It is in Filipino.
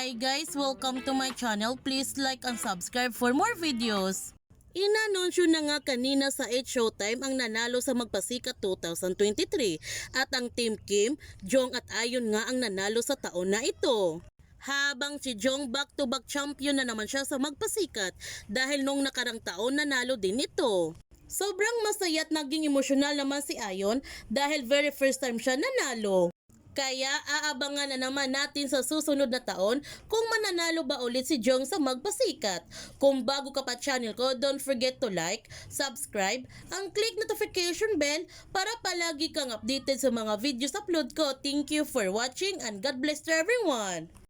Hi guys, welcome to my channel. Please like and subscribe for more videos. Inanunsyo na nga kanina sa 8 Showtime ang nanalo sa Magpasikat 2023 at ang Team Kim, Jong at Ayon nga ang nanalo sa taon na ito. Habang si Jong back-to-back champion na naman siya sa Magpasikat dahil nung nakarang taon nanalo din ito. Sobrang masaya at naging emosyonal naman si Ayon dahil very first time siya nanalo. Kaya aabangan na naman natin sa susunod na taon kung mananalo ba ulit si Jong sa Magpasikat. Kung bago ka pa channel ko, don't forget to like, subscribe, and click notification bell para palagi kang updated sa mga videos upload ko. Thank you for watching and God bless to everyone!